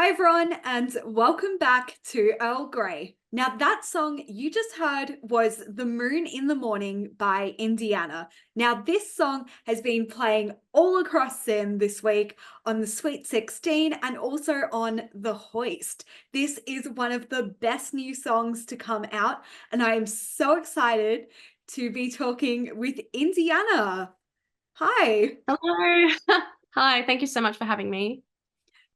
Hi, everyone, and welcome back to Earl Grey. Now, that song you just heard was The Moon in the Morning by Indyana. Now, this song has been playing all across Sim this week on the Sweet 16 and also on The Hoist. This is one of the best new songs to come out, and I am so excited to be talking with Indyana. Hi. Hello. Hi, thank you so much for having me.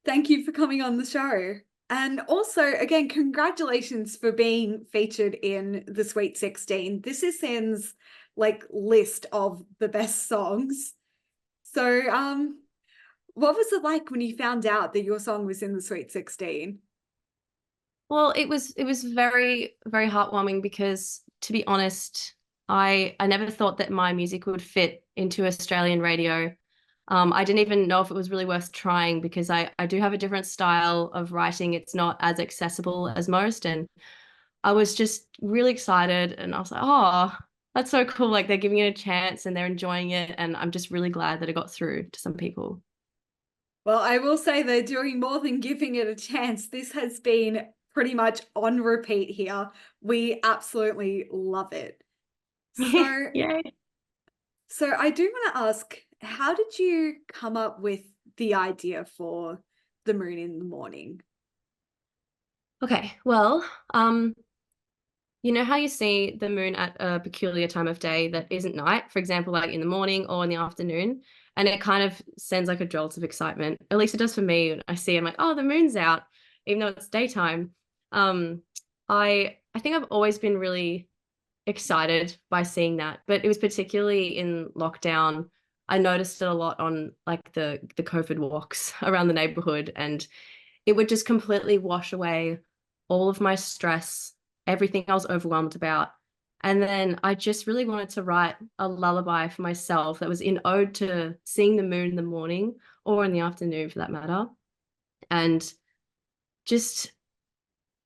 Thank you for coming on the show. And also, again, congratulations for being featured in the Sweet 16. This is Sam's list of the best songs. So, what was it like when you found out that your song was in the Sweet 16? Well, it was very, very heartwarming because to be honest, I never thought that my music would fit into Australian radio. I didn't even know if it was really worth trying because I do have a different style of writing. It's not as accessible as most. And I was just really excited and I was like, oh, that's so cool. Like they're giving it a chance and they're enjoying it. And I'm just really glad that it got through to some people. Well, I will say they're doing more than giving it a chance. This has been pretty much on repeat here. We absolutely love it. So, Yay. So I do want to ask, how did you come up with the idea for the moon in the morning? Okay, well, you know how you see the moon at a peculiar time of day that isn't night, for example, like in the morning or in the afternoon, and it kind of sends like a jolt of excitement. At least it does for me. I see, I'm like, oh, the moon's out, even though it's daytime. Um, I think I've always been really excited by seeing that, but it was particularly in lockdown. I noticed it a lot on like the COVID walks around the neighborhood, and it would just completely wash away all of my stress, everything I was overwhelmed about. And then I just really wanted to write a lullaby for myself that was in ode to seeing the moon in the morning or in the afternoon for that matter. And just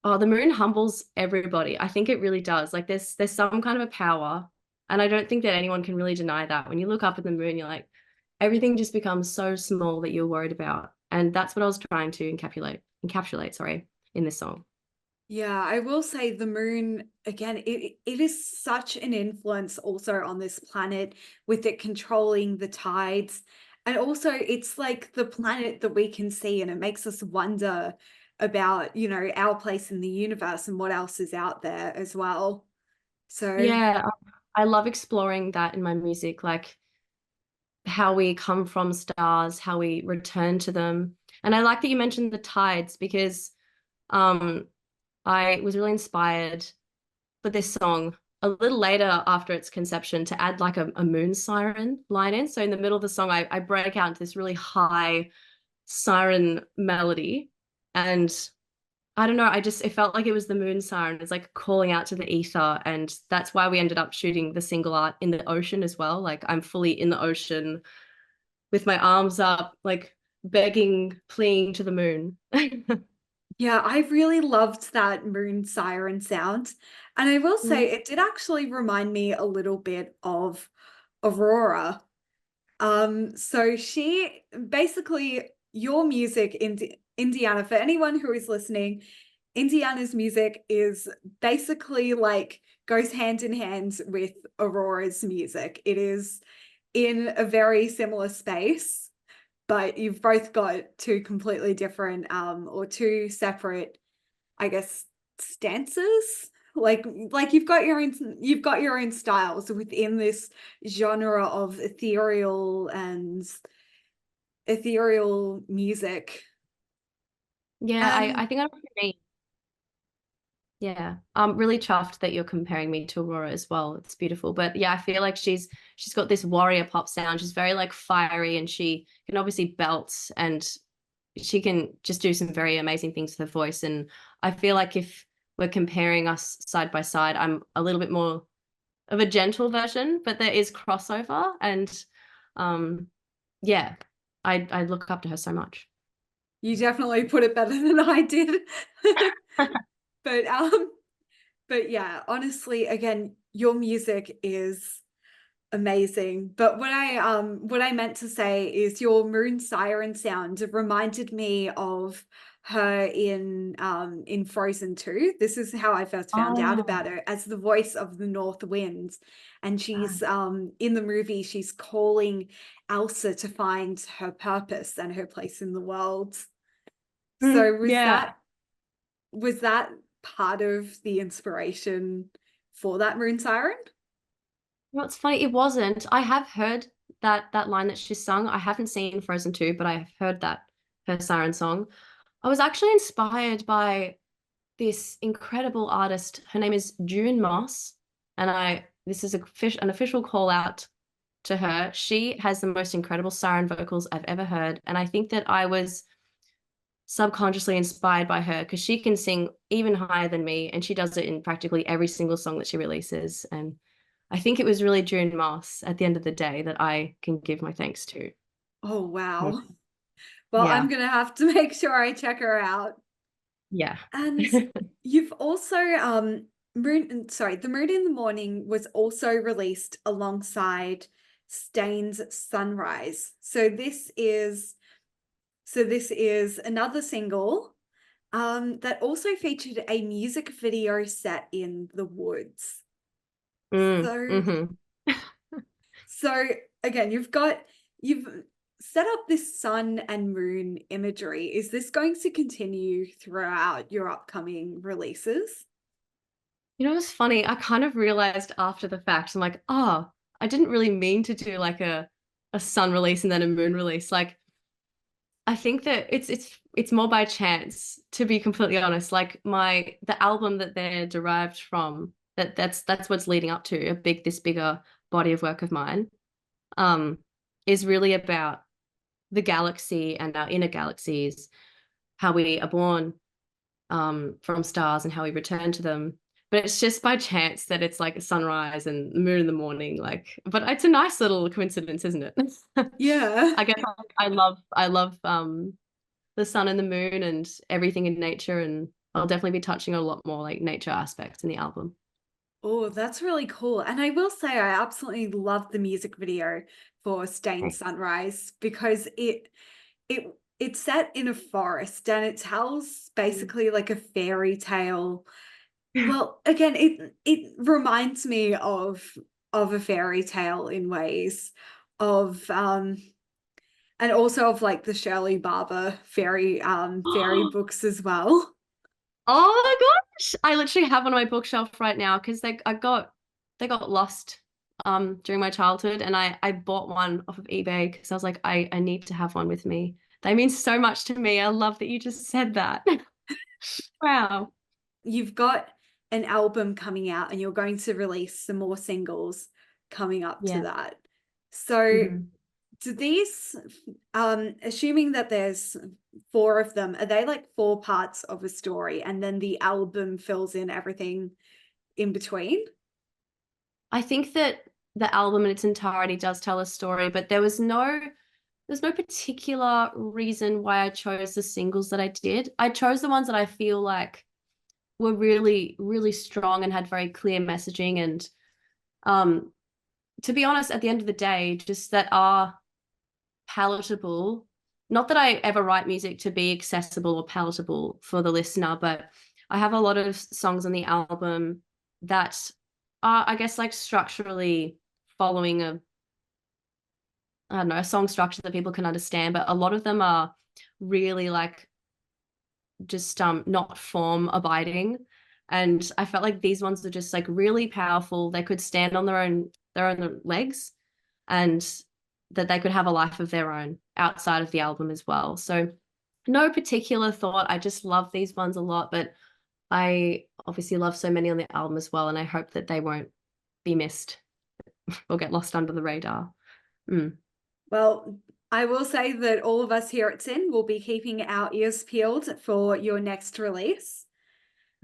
oh, the moon humbles everybody. I think it really does. Like there's some kind of a power. And I don't think that anyone can really deny that. When you look up at the moon, you're like, everything just becomes so small that you're worried about. And that's what I was trying to encapsulate, sorry, in this song. Yeah, I will say the moon, again, it is such an influence also on this planet with it controlling the tides. And also it's like the planet that we can see and it makes us wonder about, our place in the universe and what else is out there as well. So Yeah, I love exploring that in my music, like how we come from stars, how we return to them. And I like that you mentioned the tides because um I was really inspired for this song a little later after its conception to add like a moon siren line in. So in the middle of the song, I break out into this really high siren melody. And I don't know, it felt like it was the moon siren. It's like calling out to the ether. And that's why we ended up shooting the single art in the ocean as well. Like I'm fully in the ocean with my arms up, like begging, pleading to the moon. yeah, I really loved that moon siren sound. And I will say Mm. it did actually remind me a little bit of Aurora. So she basically your music in Indyana, for anyone who is listening, Indyana's music is basically like goes hand in hand with Aurora's music. It is in a very similar space, but you've both got two completely different or two separate, I guess, stances. Like you've got your own styles within this genre of ethereal music. Yeah, And I think I know what you mean. Yeah, I'm really chuffed that you're comparing me to Aurora as well. It's beautiful, but yeah, I feel like she's got this warrior pop sound. She's very like fiery, and she can obviously belt, and she can just do some very amazing things with her voice. And I feel like if we're comparing us side by side, I'm a little bit more of a gentle version, but there is crossover, and um, yeah, I look up to her so much. you definitely put it better than I did. But but yeah, honestly, again, your music is Amazing. But what I meant to say is your moon siren sound reminded me of her in Frozen 2. This is how I first found out Oh, about her as the voice of the North Wind. And ah, she's in the movie she's calling Elsa to find her purpose and her place in the world. So yeah. was that part of the inspiration for that moon siren? What's funny, it wasn't. I have heard that line that she sung. I haven't seen Frozen 2, but I have heard that her siren song. I was actually inspired by this incredible artist. Her name is June Moss, and I this is an official call out to her. She has the most incredible siren vocals I've ever heard, and I think that I was subconsciously inspired by her because she can sing even higher than me, and she does it in practically every single song that she releases. And I think it was really June Moss at the end of the day that I can give my thanks to. Oh, Mm. wow. Well, I'm Yeah, gonna have to make sure I check her out. yeah. And you've also the Moon in the Morning was also released alongside Stain's Sunrise. This is another single that also featured a music video set in the woods. So Hmm. so again, you've set up this sun and moon imagery. Is this going to continue throughout your upcoming releases? You know, it's funny. I kind of realized after the fact, I'm like, oh, I didn't really mean to do like a sun release and then a moon release. Like, I think that it's more by chance, to be completely honest. Like the album that they're derived from, that's what's leading up to this bigger body of work of mine, um, is really about the galaxy and our inner galaxies, how we are born from stars and how we return to them. But it's just by chance that it's like a sunrise and the moon in the morning. Like, but it's a nice little coincidence, isn't it? Yeah. I guess I love the sun and the moon and everything in nature, and I'll definitely be touching on a lot more like nature aspects in the album. Oh, that's really cool. And I will say I absolutely love the music video for Stained Thanks. Sunrise because it it's set in a forest and it tells basically like a fairy tale. Well, again, it reminds me of a fairy tale in ways of and also of like the Shirley Barber fairy books as well. Oh my gosh. I literally have one on my bookshelf right now because they got lost during my childhood, and I bought one off of eBay because I was like, I need to have one with me. They mean so much to me. I love that you just said that. Wow. You've got an album coming out and you're going to release some more singles coming up to Yeah. that. So Hmm. do these assuming that there's four of them, are they like four parts of a story and then the album fills in everything in between? I think that the album in its entirety does tell a story, but there's no particular reason why I chose the singles that I did. I chose the ones that I feel like were really, really strong and had very clear messaging. And um, to be honest, at the end of the day, just that are palatable. Not that I ever write music to be accessible or palatable for the listener, but I have a lot of songs on the album that are, I guess, like structurally following I don't know, a song structure that people can understand, but a lot of them are really like just not form abiding. And I felt like these ones are just like really powerful. They could stand on their own legs, and that they could have a life of their own outside of the album as well. So no particular thought. I just love these ones a lot, but I obviously love so many on the album as well, and I hope that they won't be missed or get lost under the radar. Mm. Well, I will say that all of us here at Sin will be keeping our ears peeled for your next release.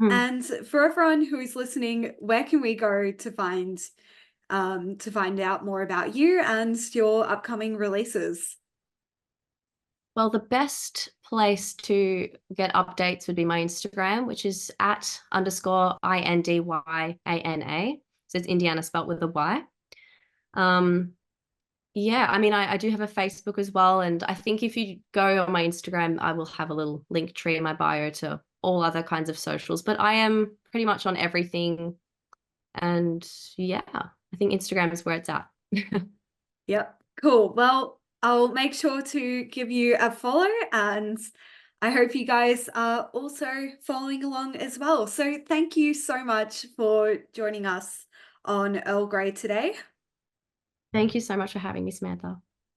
Mm. And for everyone who is listening, where can we go to find out more about you and your upcoming releases? Well, the best place to get updates would be my Instagram, which is at _INDYANA. So it's Indiana spelt with a Y. Yeah, I mean, I do have a Facebook as well. And I think if you go on my Instagram, I will have a little link tree in my bio to all other kinds of socials. But I am pretty much on everything. And yeah, I think Instagram is where it's at. Yep. Cool. Well, I'll make sure to give you a follow, and I hope you guys are also following along as well. So thank you so much for joining us on Earl Grey today. Thank you so much for having me, Samantha.